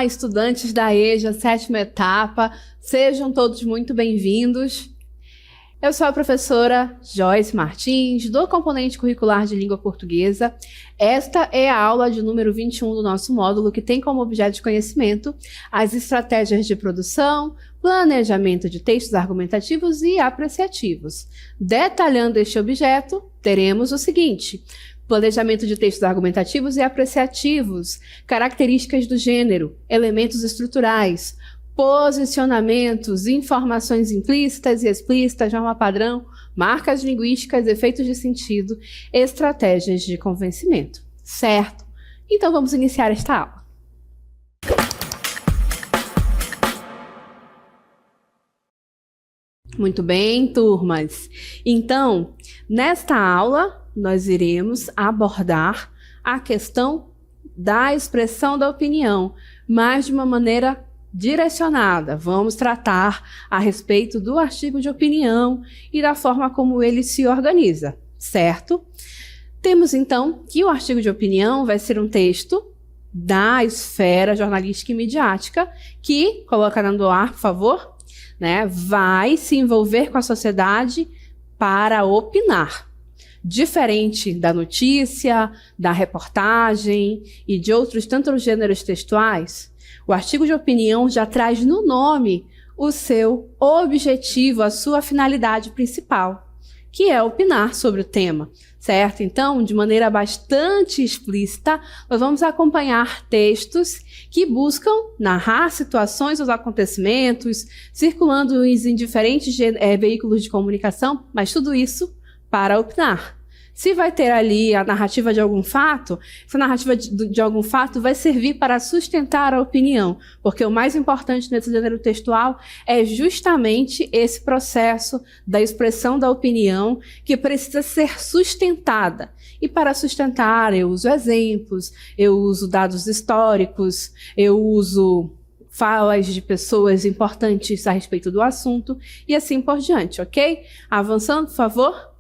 Olá, estudantes da EJA, 7ª etapa, sejam todos muito bem-vindos. Eu sou a professora Joyce Martins, do componente curricular de língua portuguesa. Esta é a aula de número 21 do nosso módulo, que tem como objeto de conhecimento as estratégias de produção, planejamento de textos argumentativos e apreciativos. Detalhando este objeto, teremos o seguinte: planejamento de textos argumentativos e apreciativos, características do gênero, elementos estruturais, posicionamentos, informações implícitas e explícitas, norma padrão, marcas linguísticas, efeitos de sentido, estratégias de convencimento. Certo? Então vamos iniciar esta aula. Muito bem, turmas. Então, nesta aula, nós iremos abordar a questão da expressão da opinião, mas de uma maneira direcionada. Vamos tratar a respeito do artigo de opinião e da forma como ele se organiza, certo? Temos, então, que o artigo de opinião vai ser um texto da esfera jornalística e midiática que, colocando no ar, por favor, vai se envolver com a sociedade para opinar. Diferente da notícia, da reportagem e de outros tantos gêneros textuais, o artigo de opinião já traz no nome o seu objetivo, a sua finalidade principal, que é opinar sobre o tema, certo? Então, de maneira bastante explícita, nós vamos acompanhar textos que buscam narrar situações ou acontecimentos, circulando em diferentes veículos de comunicação, mas tudo isso para opinar. Se vai ter ali a narrativa de algum fato, essa narrativa de algum fato vai servir para sustentar a opinião, porque o mais importante nesse gênero textual é justamente esse processo da expressão da opinião que precisa ser sustentada. E para sustentar, eu uso exemplos, eu uso dados históricos, eu uso falas de pessoas importantes a respeito do assunto e assim por diante, ok? Avançando, por favor.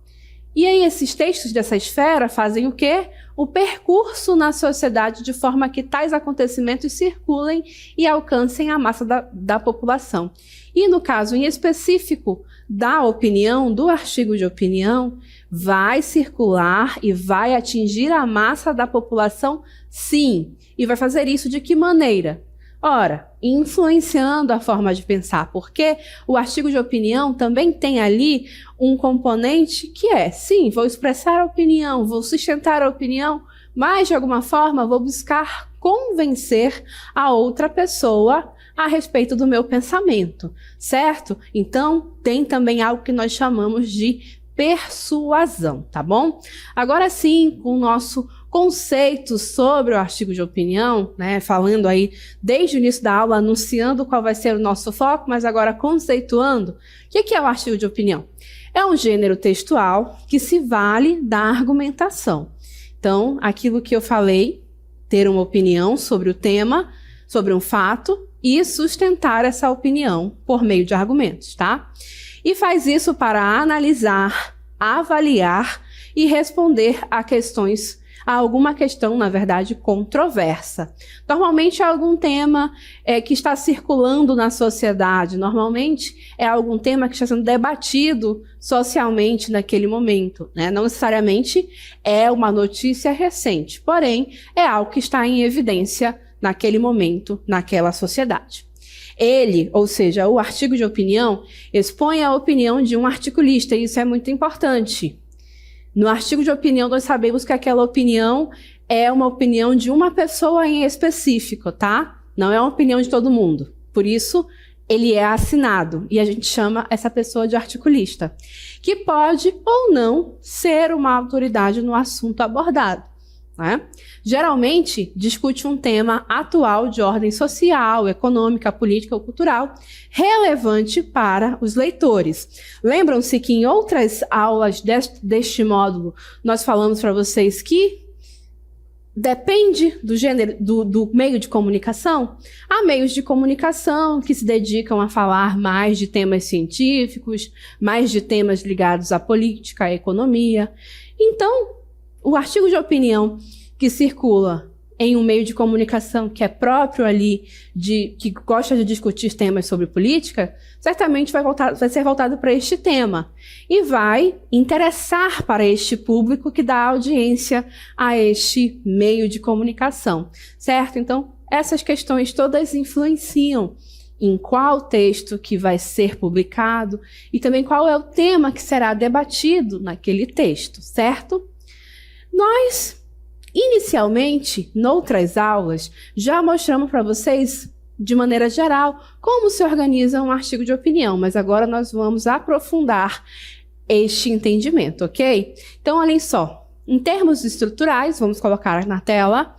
E aí esses textos dessa esfera fazem o quê? O percurso na sociedade de forma que tais acontecimentos circulem e alcancem a massa da população. E no caso em específico da opinião, do artigo de opinião, vai circular e vai atingir a massa da população, sim. E vai fazer isso de que maneira? Ora, influenciando a forma de pensar, porque o artigo de opinião também tem ali um componente que é, sim, vou expressar a opinião, vou sustentar a opinião, mas de alguma forma vou buscar convencer a outra pessoa a respeito do meu pensamento, certo? Então, tem também algo que nós chamamos de persuasão, tá bom? Agora sim, com o nosso conceito sobre o artigo de opinião, falando aí desde o início da aula, anunciando qual vai ser o nosso foco, mas agora conceituando, o que é o artigo de opinião? É um gênero textual que se vale da argumentação. Então, aquilo que eu falei, ter uma opinião sobre o tema, sobre um fato e sustentar essa opinião por meio de argumentos, tá? E faz isso para analisar, avaliar e responder a alguma questão, na verdade, controversa. Normalmente é algum tema que está circulando na sociedade, normalmente é algum tema que está sendo debatido socialmente naquele momento, Não necessariamente é uma notícia recente, porém é algo que está em evidência naquele momento, naquela sociedade. Ele, ou seja, o artigo de opinião, expõe a opinião de um articulista, e isso é muito importante. No artigo de opinião, nós sabemos que aquela opinião é uma opinião de uma pessoa em específico, tá? Não é uma opinião de todo mundo. Por isso, ele é assinado, e a gente chama essa pessoa de articulista, que pode ou não ser uma autoridade no assunto abordado. Geralmente, discute um tema atual de ordem social, econômica, política ou cultural, relevante para os leitores. Lembram-se que em outras aulas deste módulo, nós falamos para vocês que depende do gênero, do meio de comunicação? Há meios de comunicação que se dedicam a falar mais de temas científicos, mais de temas ligados à política, à economia. Então, o artigo de opinião que circula em um meio de comunicação que é próprio ali, que gosta de discutir temas sobre política, certamente vai ser voltado para este tema e vai interessar para este público que dá audiência a este meio de comunicação, certo? Então, essas questões todas influenciam em qual texto que vai ser publicado e também qual é o tema que será debatido naquele texto, certo? Nós, inicialmente, noutras aulas, já mostramos para vocês, de maneira geral, como se organiza um artigo de opinião, mas agora nós vamos aprofundar este entendimento, ok? Então, olhem só, em termos estruturais, vamos colocar na tela,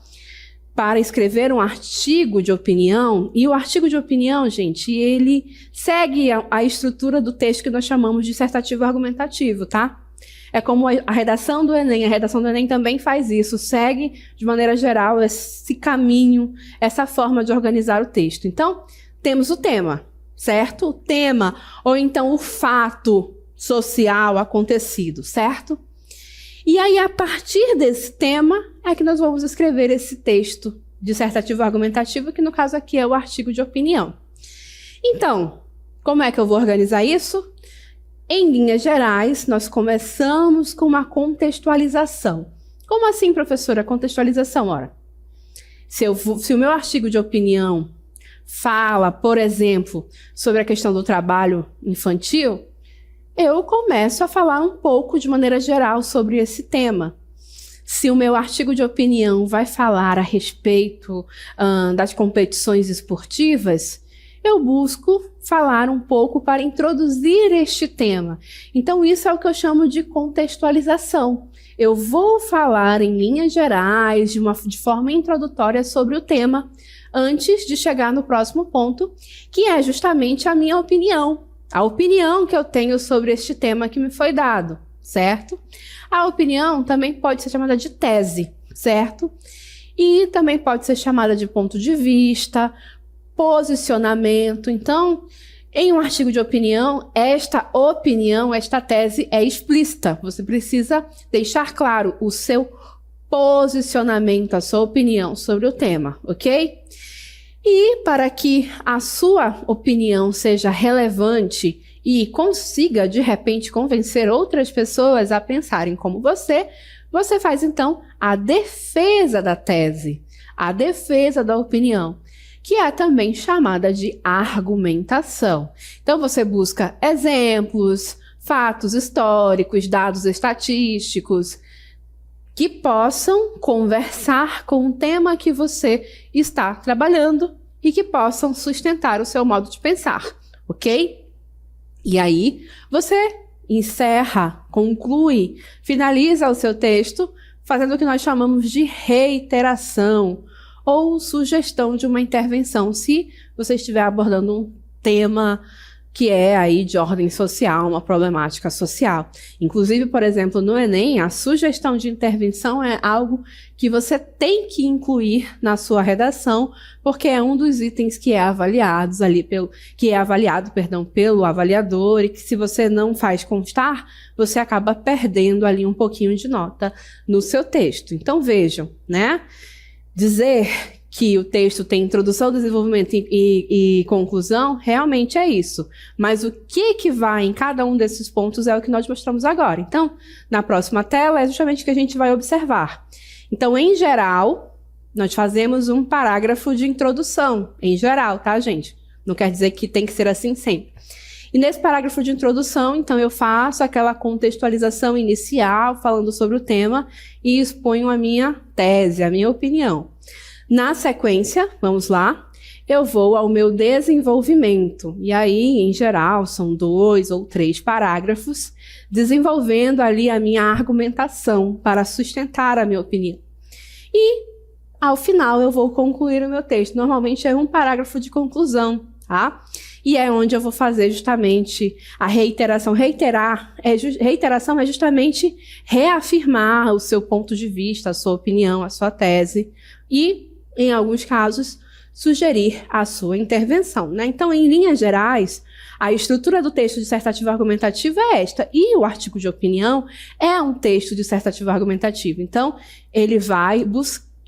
para escrever um artigo de opinião, e o artigo de opinião, gente, ele segue a estrutura do texto que nós chamamos de dissertativo argumentativo, tá? É como a redação do Enem. A redação do Enem também faz isso, segue, de maneira geral, esse caminho, essa forma de organizar o texto. Então, temos o tema, certo? O tema, ou então o fato social acontecido, certo? E aí, a partir desse tema, é que nós vamos escrever esse texto dissertativo argumentativo, que no caso aqui é o artigo de opinião. Então, como é que eu vou organizar isso? Em linhas gerais, nós começamos com uma contextualização. Como assim, professora, contextualização? Ora, se o meu artigo de opinião fala, por exemplo, sobre a questão do trabalho infantil, eu começo a falar um pouco de maneira geral sobre esse tema. Se o meu artigo de opinião vai falar a respeito das competições esportivas, eu busco falar um pouco para introduzir este tema. Então, isso é o que eu chamo de contextualização. Eu vou falar em linhas gerais, de forma introdutória sobre o tema, antes de chegar no próximo ponto, que é justamente a minha opinião. A opinião que eu tenho sobre este tema que me foi dado, certo? A opinião também pode ser chamada de tese, certo? E também pode ser chamada de ponto de vista, posicionamento. Então, em um artigo de opinião, esta tese é explícita. Você precisa deixar claro o seu posicionamento, a sua opinião sobre o tema, ok? E para que a sua opinião seja relevante e consiga, de repente, convencer outras pessoas a pensarem como você faz, então, a defesa da tese, a defesa da opinião, que é também chamada de argumentação. Então, você busca exemplos, fatos históricos, dados estatísticos, que possam conversar com o tema que você está trabalhando e que possam sustentar o seu modo de pensar, ok? E aí, você encerra, conclui, finaliza o seu texto fazendo o que nós chamamos de reiteração ou sugestão de uma intervenção, se você estiver abordando um tema que é aí de ordem social, uma problemática social. Inclusive, por exemplo, no Enem, a sugestão de intervenção é algo que você tem que incluir na sua redação, porque é um dos itens que é avaliado pelo avaliador, e que se você não faz constar, você acaba perdendo ali um pouquinho de nota no seu texto. Então, vejam, né? Dizer que o texto tem introdução, desenvolvimento e conclusão, realmente é isso. Mas o que vai em cada um desses pontos é o que nós mostramos agora. Então, na próxima tela é justamente o que a gente vai observar. Então, em geral, nós fazemos um parágrafo de introdução. Em geral, tá, gente? Não quer dizer que tem que ser assim sempre. E nesse parágrafo de introdução, então, eu faço aquela contextualização inicial, falando sobre o tema, e exponho a minha tese, a minha opinião. Na sequência, vamos lá, eu vou ao meu desenvolvimento. E aí, em geral, são 2 ou 3 parágrafos, desenvolvendo ali a minha argumentação para sustentar a minha opinião. E, ao final, eu vou concluir o meu texto. Normalmente é um parágrafo de conclusão, tá? E é onde eu vou fazer justamente a reiteração. Reiteração é justamente reafirmar o seu ponto de vista, a sua opinião, a sua tese. E, em alguns casos, sugerir a sua intervenção, né? Então, em linhas gerais, a estrutura do texto dissertativo argumentativo é esta. E o artigo de opinião é um texto dissertativo argumentativo. Então, ele vai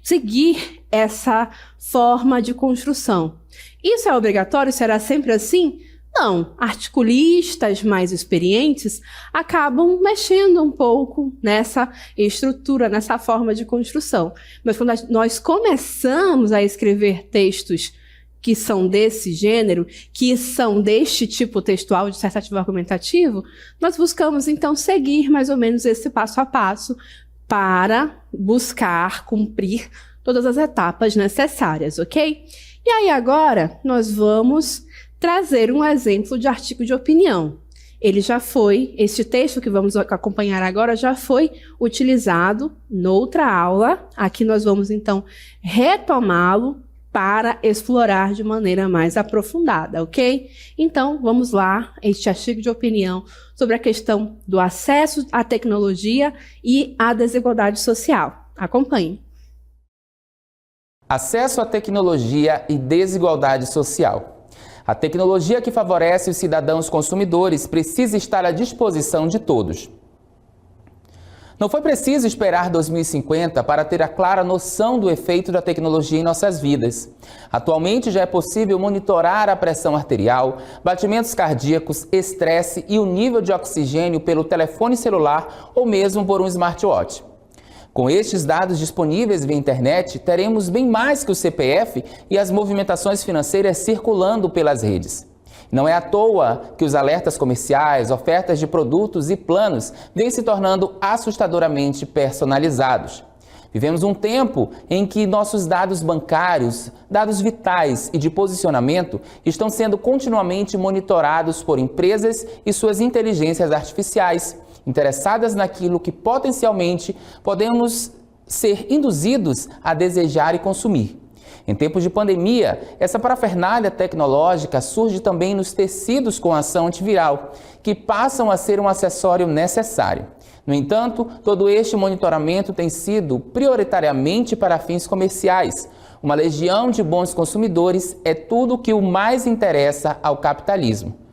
seguir essa forma de construção. Isso é obrigatório? Será sempre assim? Não. Articulistas mais experientes acabam mexendo um pouco nessa estrutura, nessa forma de construção. Mas quando nós começamos a escrever textos que são desse gênero, que são deste tipo textual, dissertativo argumentativo, nós buscamos, então, seguir mais ou menos esse passo a passo para buscar cumprir todas as etapas necessárias, ok? E aí agora nós vamos trazer um exemplo de artigo de opinião. Este texto que vamos acompanhar agora já foi utilizado noutra aula. Aqui nós vamos então retomá-lo para explorar de maneira mais aprofundada, ok? Então, vamos lá, este artigo de opinião sobre a questão do acesso à tecnologia e à desigualdade social. Acompanhe. Acesso à tecnologia e desigualdade social. A tecnologia que favorece os cidadãos consumidores precisa estar à disposição de todos. Não foi preciso esperar 2050 para ter a clara noção do efeito da tecnologia em nossas vidas. Atualmente já é possível monitorar a pressão arterial, batimentos cardíacos, estresse e o nível de oxigênio pelo telefone celular ou mesmo por um smartwatch. Com estes dados disponíveis via internet, teremos bem mais que o CPF e as movimentações financeiras circulando pelas redes. Não é à toa que os alertas comerciais, ofertas de produtos e planos vêm se tornando assustadoramente personalizados. Vivemos um tempo em que nossos dados bancários, dados vitais e de posicionamento estão sendo continuamente monitorados por empresas e suas inteligências artificiais, interessadas naquilo que potencialmente podemos ser induzidos a desejar e consumir. Em tempos de pandemia, essa parafernália tecnológica surge também nos tecidos com ação antiviral, que passam a ser um acessório necessário. No entanto, todo este monitoramento tem sido prioritariamente para fins comerciais. Uma legião de bons consumidores é tudo o que o mais interessa ao capitalismo.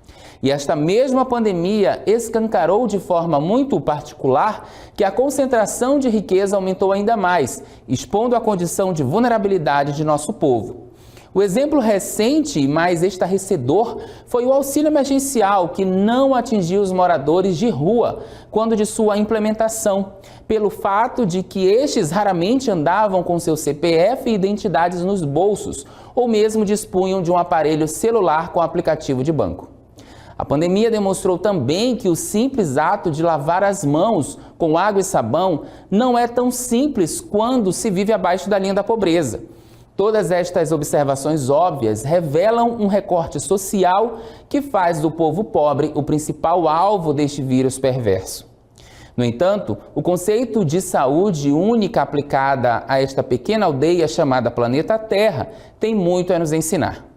E esta mesma pandemia escancarou de forma muito particular que a concentração de riqueza aumentou ainda mais, expondo a condição de vulnerabilidade de nosso povo. O exemplo recente e mais estarrecedor foi o auxílio emergencial, que não atingiu os moradores de rua quando de sua implementação, pelo fato de que estes raramente andavam com seu CPF e identidades nos bolsos, ou mesmo dispunham de um aparelho celular com aplicativo de banco. A pandemia demonstrou também que o simples ato de lavar as mãos com água e sabão não é tão simples quando se vive abaixo da linha da pobreza. Todas estas observações óbvias revelam um recorte social que faz do povo pobre o principal alvo deste vírus perverso. No entanto, o conceito de saúde única aplicada a esta pequena aldeia chamada Planeta Terra tem muito a nos ensinar.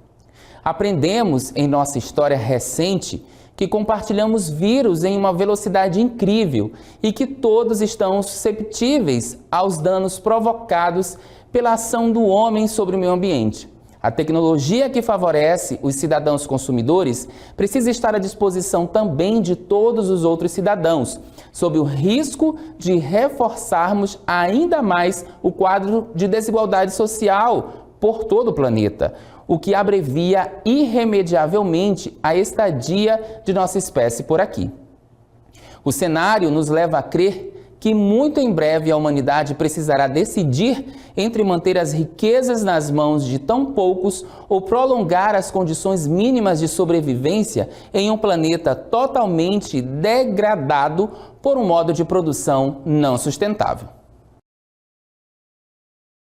Aprendemos em nossa história recente que compartilhamos vírus em uma velocidade incrível e que todos estão susceptíveis aos danos provocados pela ação do homem sobre o meio ambiente. A tecnologia que favorece os cidadãos consumidores precisa estar à disposição também de todos os outros cidadãos, sob o risco de reforçarmos ainda mais o quadro de desigualdade social por todo o planeta, o que abrevia irremediavelmente a estadia de nossa espécie por aqui. O cenário nos leva a crer que muito em breve a humanidade precisará decidir entre manter as riquezas nas mãos de tão poucos ou prolongar as condições mínimas de sobrevivência em um planeta totalmente degradado por um modo de produção não sustentável.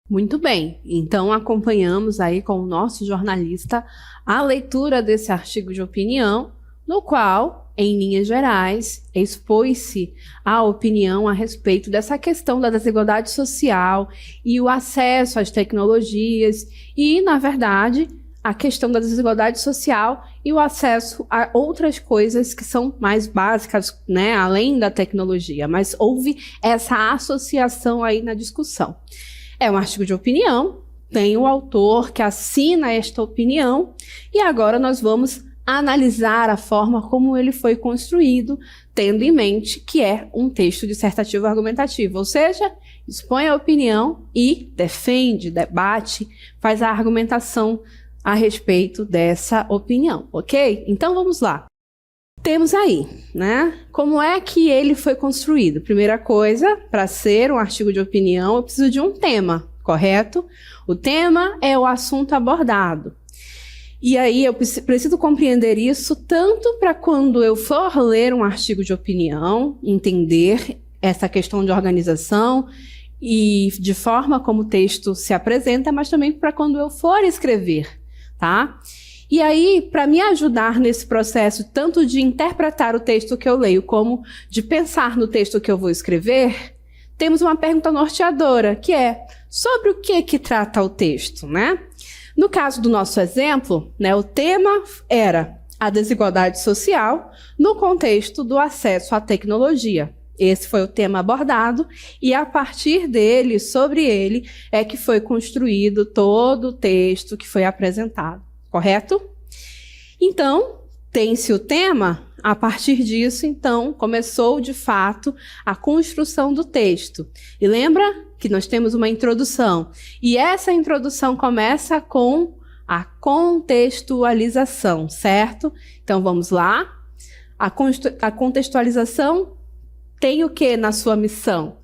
Muito bem, então acompanhamos aí com o nosso jornalista a leitura desse artigo de opinião, no qual, em linhas gerais, expôs-se a opinião a respeito dessa questão da desigualdade social e o acesso às tecnologias e, na verdade, a questão da desigualdade social e o acesso a outras coisas que são mais básicas, né, além da tecnologia, mas houve essa associação aí na discussão. É um artigo de opinião, tem o autor que assina esta opinião e agora nós vamos analisar a forma como ele foi construído, tendo em mente que é um texto dissertativo argumentativo, ou seja, expõe a opinião e defende, debate, faz a argumentação a respeito dessa opinião, ok? Então vamos lá. Temos aí, né? Como é que ele foi construído? Primeira coisa, para ser um artigo de opinião, eu preciso de um tema, correto? O tema é o assunto abordado. E aí eu preciso compreender isso tanto para quando eu for ler um artigo de opinião, entender essa questão de organização e de forma como o texto se apresenta, mas também para quando eu for escrever, tá? E aí, para me ajudar nesse processo, tanto de interpretar o texto que eu leio, como de pensar no texto que eu vou escrever, temos uma pergunta norteadora, que é sobre o que trata o texto, né? No caso do nosso exemplo, né, o tema era a desigualdade social no contexto do acesso à tecnologia. Esse foi o tema abordado e a partir dele, sobre ele, é que foi construído todo o texto que foi apresentado, correto? Então, tem-se o tema, a partir disso, então, começou de fato a construção do texto. E lembra que nós temos uma introdução, e essa introdução começa com a contextualização, certo? Então, vamos lá. A contextualização tem o que na sua missão?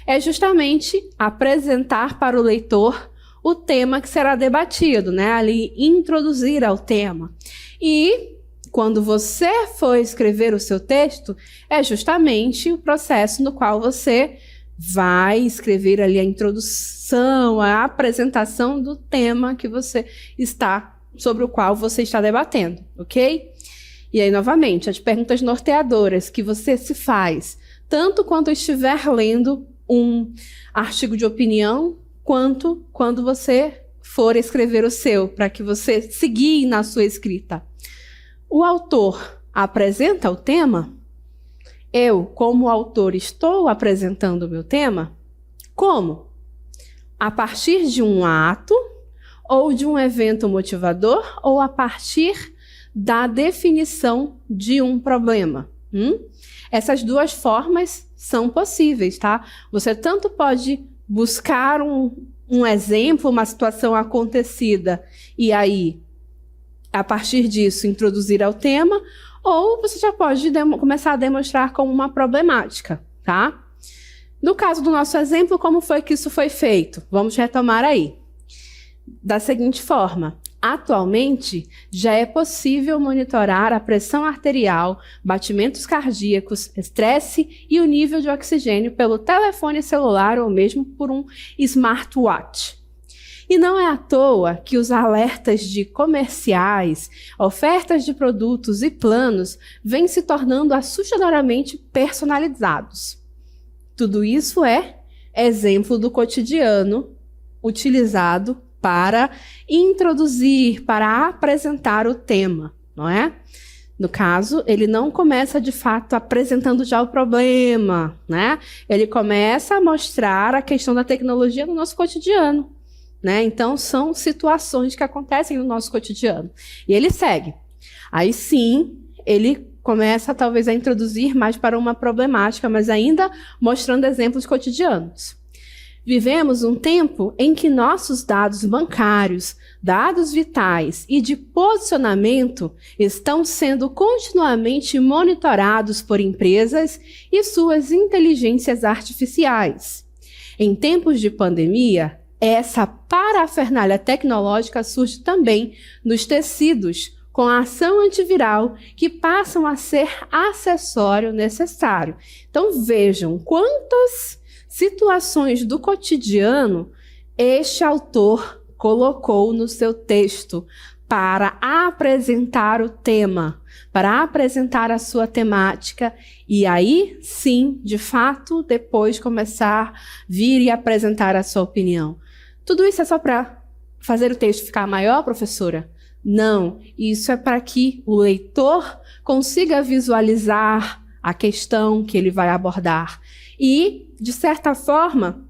É justamente apresentar para o leitor o tema que será debatido, né? Ali, introduzir ao tema. E quando você for escrever o seu texto, é justamente o processo no qual você vai escrever ali a introdução, a apresentação do tema que você está, sobre o qual você está debatendo, ok? E aí, novamente, as perguntas norteadoras que você se faz, tanto quando estiver lendo um artigo de opinião, quanto quando você for escrever o seu, para que você siga na sua escrita. O autor apresenta o tema? Eu, como autor, estou apresentando o meu tema? Como? A partir de um ato, ou de um evento motivador, ou a partir da definição de um problema? Essas duas formas são possíveis, tá? Você tanto pode buscar um exemplo, uma situação acontecida, e aí, a partir disso, introduzir ao tema, ou você já pode começar a demonstrar como uma problemática, tá? No caso do nosso exemplo, como foi que isso foi feito? Vamos retomar aí. Da seguinte forma, atualmente, já é possível monitorar a pressão arterial, batimentos cardíacos, estresse e o nível de oxigênio pelo telefone celular ou mesmo por um smartwatch. E não é à toa que os alertas de comerciais, ofertas de produtos e planos vêm se tornando assustadoramente personalizados. Tudo isso é exemplo do cotidiano utilizado para introduzir, para apresentar o tema, não é? No caso, ele não começa de fato apresentando já o problema, né? Ele começa a mostrar a questão da tecnologia no nosso cotidiano. Né? Então, são situações que acontecem no nosso cotidiano. E ele segue. Aí sim, ele começa talvez a introduzir mais para uma problemática, mas ainda mostrando exemplos cotidianos. Vivemos um tempo em que nossos dados bancários, dados vitais e de posicionamento estão sendo continuamente monitorados por empresas e suas inteligências artificiais. Em tempos de pandemia, essa parafernália tecnológica surge também nos tecidos, com a ação antiviral, que passam a ser acessório necessário. Então vejam quantas situações do cotidiano este autor colocou no seu texto para apresentar o tema, para apresentar a sua temática e aí, sim, de fato, depois começar a vir e apresentar a sua opinião. Tudo isso é só para fazer o texto ficar maior, professora? Não, isso é para que o leitor consiga visualizar a questão que ele vai abordar e, de certa forma,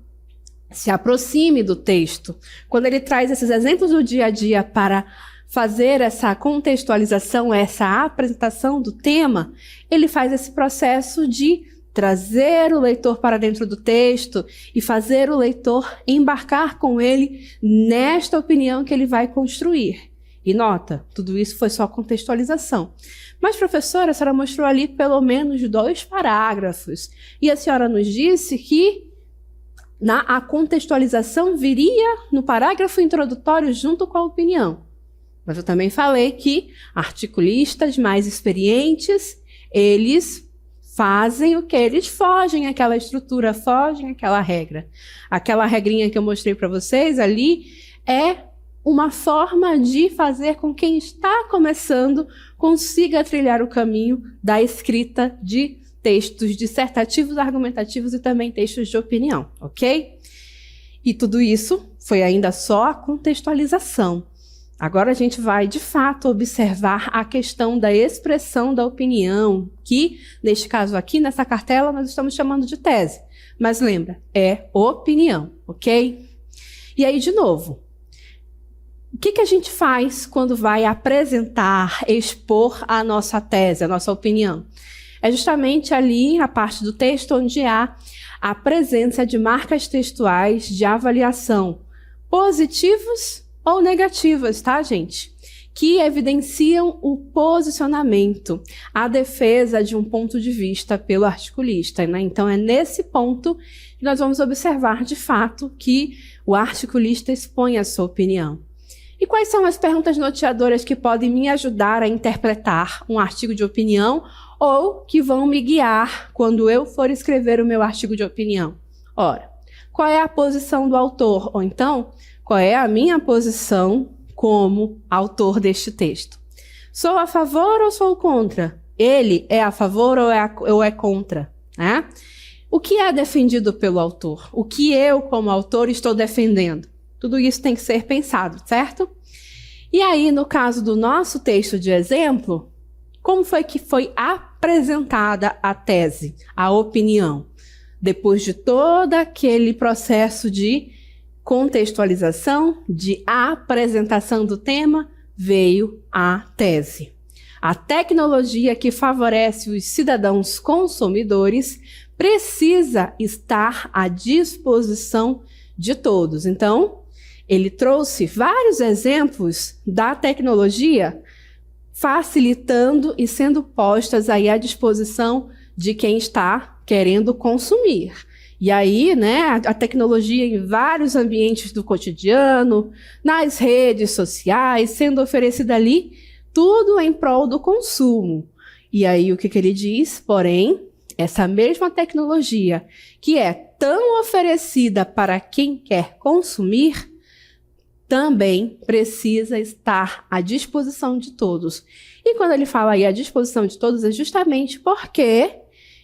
se aproxime do texto. Quando ele traz esses exemplos do dia a dia para fazer essa contextualização, essa apresentação do tema, ele faz esse processo de trazer o leitor para dentro do texto e fazer o leitor embarcar com ele nesta opinião que ele vai construir. E nota, tudo isso foi só contextualização. Mas, professora, a senhora mostrou ali pelo menos 2 parágrafos. E a senhora nos disse que a contextualização viria no parágrafo introdutório junto com a opinião. Mas eu também falei que articulistas mais experientes, eles fazem o que? Eles fogem àquela estrutura, fogem àquela regra. Aquela regrinha que eu mostrei para vocês ali é uma forma de fazer com que quem está começando consiga trilhar o caminho da escrita de textos dissertativos, argumentativos e também textos de opinião, ok? E tudo isso foi ainda só a contextualização. Agora a gente vai, de fato, observar a questão da expressão da opinião, que, neste caso aqui, nessa cartela, nós estamos chamando de tese. Mas lembra, é opinião, ok? E aí, de novo, o que a gente faz quando vai apresentar, expor a nossa tese, a nossa opinião? É justamente ali a parte do texto onde há a presença de marcas textuais de avaliação, positivos ou negativas, tá, gente? Que evidenciam o posicionamento, a defesa de um ponto de vista pelo articulista, né? Então, é nesse ponto que nós vamos observar, de fato, que o articulista expõe a sua opinião. E quais são as perguntas norteadoras que podem me ajudar a interpretar um artigo de opinião ou que vão me guiar quando eu for escrever o meu artigo de opinião? Ora, qual é a posição do autor? Ou então, qual é a minha posição como autor deste texto? Sou a favor ou sou contra? Ele é a favor ou é contra? Né? O que é defendido pelo autor? O que eu, como autor, estou defendendo? Tudo isso tem que ser pensado, certo? E aí, no caso do nosso texto de exemplo, como foi que foi apresentada a tese, a opinião? Depois de todo aquele processo de contextualização, de apresentação do tema, veio a tese. A tecnologia que favorece os cidadãos consumidores precisa estar à disposição de todos. Então, ele trouxe vários exemplos da tecnologia facilitando e sendo postas aí à disposição de quem está querendo consumir. E aí, né, a tecnologia em vários ambientes do cotidiano, nas redes sociais, sendo oferecida ali, tudo em prol do consumo. E aí, o que ele diz? Porém, essa mesma tecnologia que é tão oferecida para quem quer consumir, também precisa estar à disposição de todos. E quando ele fala aí à disposição de todos, é justamente porque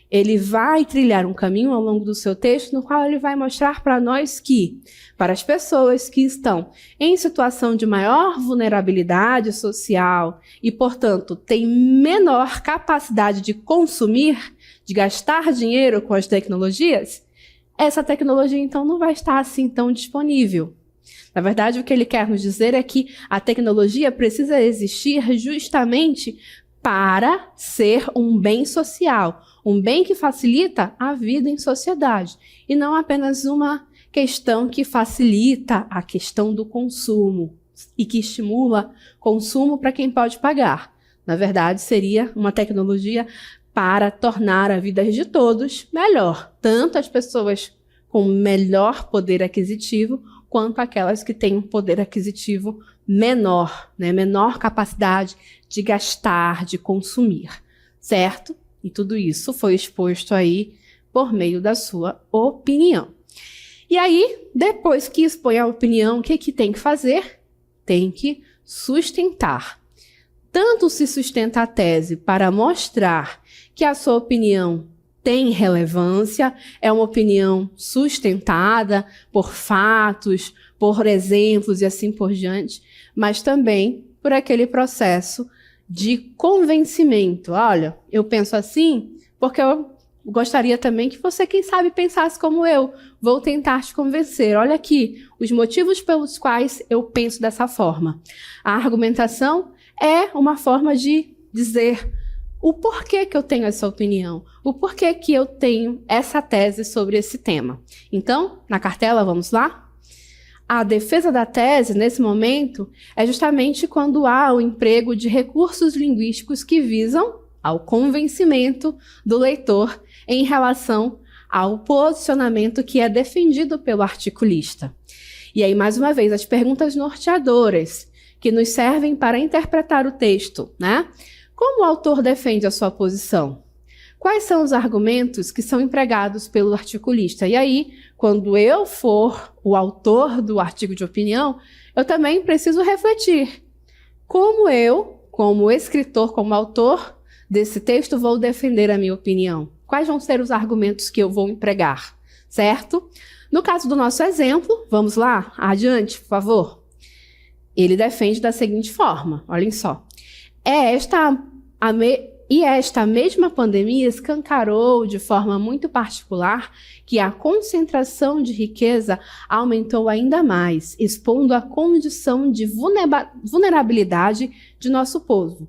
ele vai trilhar um caminho ao longo do seu texto no qual ele vai mostrar para nós que, para as pessoas que estão em situação de maior vulnerabilidade social e, portanto, têm menor capacidade de consumir, de gastar dinheiro com as tecnologias, essa tecnologia, então, não vai estar assim tão disponível. Na verdade, o que ele quer nos dizer é que a tecnologia precisa existir justamente para ser um bem social, um bem que facilita a vida em sociedade, e não apenas uma questão que facilita a questão do consumo e que estimula consumo para quem pode pagar. Na verdade, seria uma tecnologia para tornar a vida de todos melhor, tanto as pessoas com melhor poder aquisitivo, quanto aquelas que têm um poder aquisitivo menor, né? Menor capacidade de gastar, de consumir, certo? E tudo isso foi exposto aí por meio da sua opinião. E aí, depois que expõe a opinião, o que tem que fazer? Tem que sustentar. Tanto se sustenta a tese para mostrar que a sua opinião tem relevância, é uma opinião sustentada por fatos, por exemplos e assim por diante, mas também por aquele processo de convencimento. Olha, eu penso assim porque eu gostaria também que você, quem sabe, pensasse como eu. Vou tentar te convencer. Olha aqui, os motivos pelos quais eu penso dessa forma. A argumentação é uma forma de dizer o porquê que eu tenho essa opinião, o porquê que eu tenho essa tese sobre esse tema. Então, na cartela, vamos lá? A defesa da tese, nesse momento, é justamente quando há o emprego de recursos linguísticos que visam ao convencimento do leitor em relação ao posicionamento que é defendido pelo articulista. E aí, mais uma vez, as perguntas norteadoras que nos servem para interpretar o texto, né? Como o autor defende a sua posição? Quais são os argumentos que são empregados pelo articulista? E aí, quando eu for o autor do artigo de opinião, eu também preciso refletir. Como eu, como escritor, como autor desse texto, vou defender a minha opinião? Quais vão ser os argumentos que eu vou empregar? Certo? No caso do nosso exemplo, vamos lá, adiante, por favor. Ele defende da seguinte forma, olhem só. Esta mesma pandemia escancarou de forma muito particular que a concentração de riqueza aumentou ainda mais, expondo a condição de vulnerabilidade de nosso povo.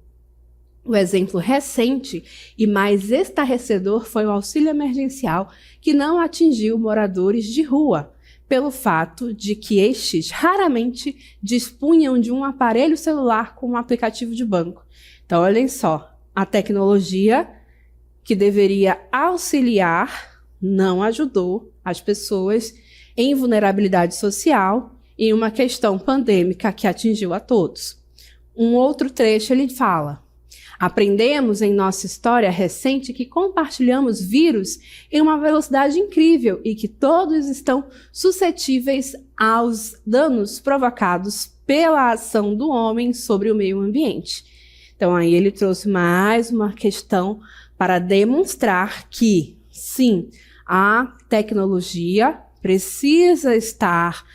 O exemplo recente e mais estarrecedor foi o auxílio emergencial, que não atingiu moradores de rua, pelo fato de que estes raramente dispunham de um aparelho celular com um aplicativo de banco. Então, olhem só, a tecnologia que deveria auxiliar não ajudou as pessoas em vulnerabilidade social em uma questão pandêmica que atingiu a todos. Um outro trecho ele fala: aprendemos em nossa história recente que compartilhamos vírus em uma velocidade incrível e que todos estão suscetíveis aos danos provocados pela ação do homem sobre o meio ambiente. Então, aí ele trouxe mais uma questão para demonstrar que, sim, a tecnologia precisa estar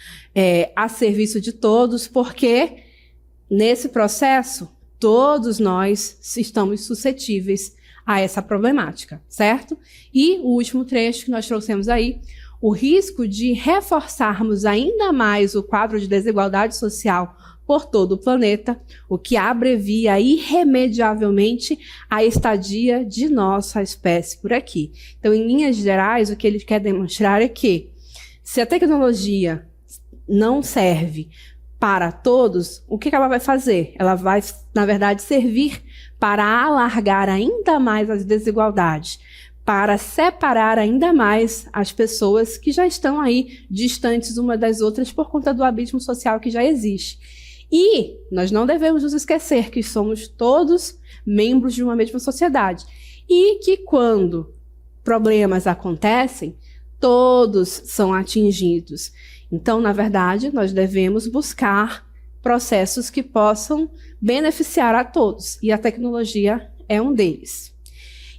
a serviço de todos, porque nesse processo todos nós estamos suscetíveis a essa problemática, certo? E o último trecho que nós trouxemos aí, o risco de reforçarmos ainda mais o quadro de desigualdade social por todo o planeta, o que abrevia irremediavelmente a estadia de nossa espécie por aqui. Então, em linhas gerais, o que ele quer demonstrar é que, se a tecnologia não serve para todos, o que ela vai fazer? Ela vai, na verdade, servir para alargar ainda mais as desigualdades, para separar ainda mais as pessoas que já estão aí distantes umas das outras por conta do abismo social que já existe. E nós não devemos nos esquecer que somos todos membros de uma mesma sociedade e que quando problemas acontecem, todos são atingidos. Então, na verdade, nós devemos buscar processos que possam beneficiar a todos, e a tecnologia é um deles.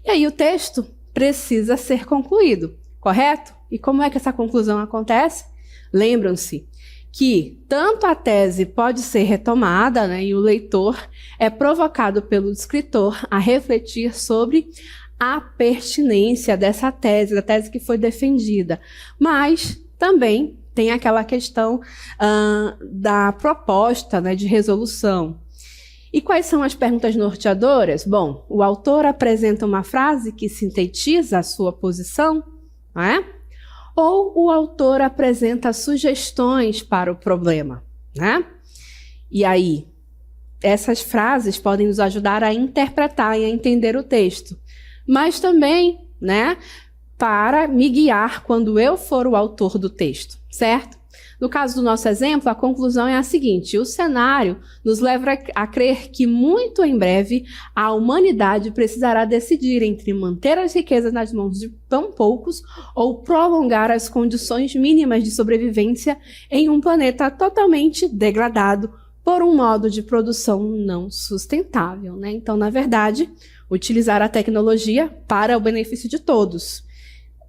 E aí o texto precisa ser concluído, correto? E como é que essa conclusão acontece? Lembram-se que tanto a tese pode ser retomada, né, e o leitor é provocado pelo escritor a refletir sobre a pertinência dessa tese, da tese que foi defendida, mas também tem aquela questão da proposta, né, de resolução. E quais são as perguntas norteadoras? Bom, o autor apresenta uma frase que sintetiza a sua posição, não é? Ou o autor apresenta sugestões para o problema, né? E aí, essas frases podem nos ajudar a interpretar e a entender o texto, mas também, né, para me guiar quando eu for o autor do texto, certo? No caso do nosso exemplo, a conclusão é a seguinte: o cenário nos leva a crer que muito em breve a humanidade precisará decidir entre manter as riquezas nas mãos de tão poucos ou prolongar as condições mínimas de sobrevivência em um planeta totalmente degradado por um modo de produção não sustentável, né? Então, na verdade, utilizar a tecnologia para o benefício de todos.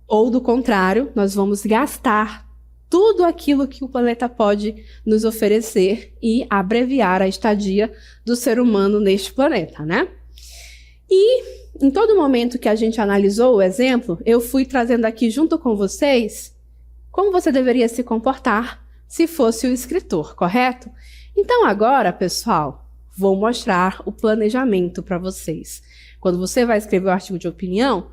Ou, do contrário, nós vamos gastar tudo aquilo que o planeta pode nos oferecer e abreviar a estadia do ser humano neste planeta, né? E, em todo momento que a gente analisou o exemplo, eu fui trazendo aqui junto com vocês como você deveria se comportar se fosse o escritor, correto? Então agora, pessoal, vou mostrar o planejamento para vocês. Quando você vai escrever o artigo de opinião,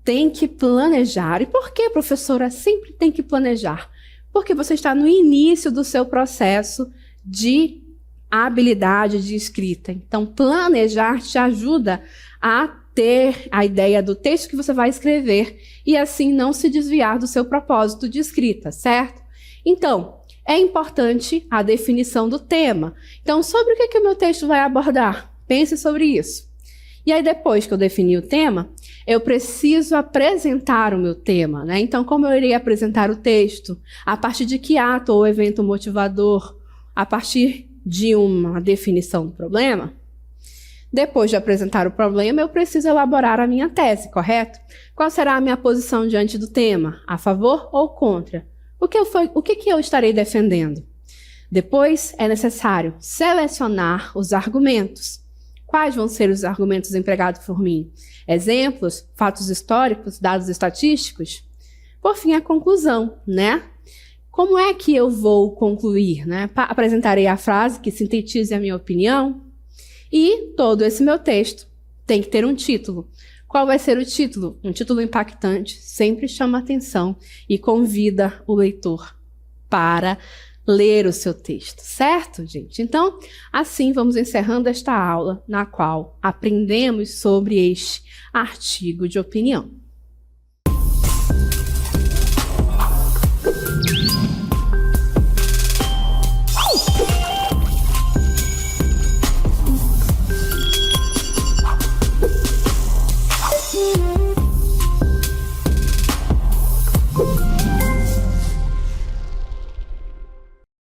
tem que planejar. E por que, professora, sempre tem que planejar? Porque você está no início do seu processo de habilidade de escrita. Então, planejar te ajuda a ter a ideia do texto que você vai escrever e assim não se desviar do seu propósito de escrita, certo? Então, é importante a definição do tema. Então, sobre o que o meu texto vai abordar? Pense sobre isso. E aí, depois que eu defini o tema, eu preciso apresentar o meu tema, né? Então, como eu irei apresentar o texto? A partir de que ato ou evento motivador? A partir de uma definição do problema? Depois de apresentar o problema, eu preciso elaborar a minha tese, correto? Qual será a minha posição diante do tema? A favor ou contra? O que eu estarei defendendo? Depois, é necessário selecionar os argumentos. Quais vão ser os argumentos empregados por mim? Exemplos, fatos históricos, dados estatísticos? Por fim, a conclusão, né? Como é que eu vou concluir, né? Apresentarei a frase que sintetize a minha opinião e todo esse meu texto tem que ter um título. Qual vai ser o título? Um título impactante, sempre chama atenção e convida o leitor para ler o seu texto, certo, gente? Então, assim vamos encerrando esta aula na qual aprendemos sobre este artigo de opinião.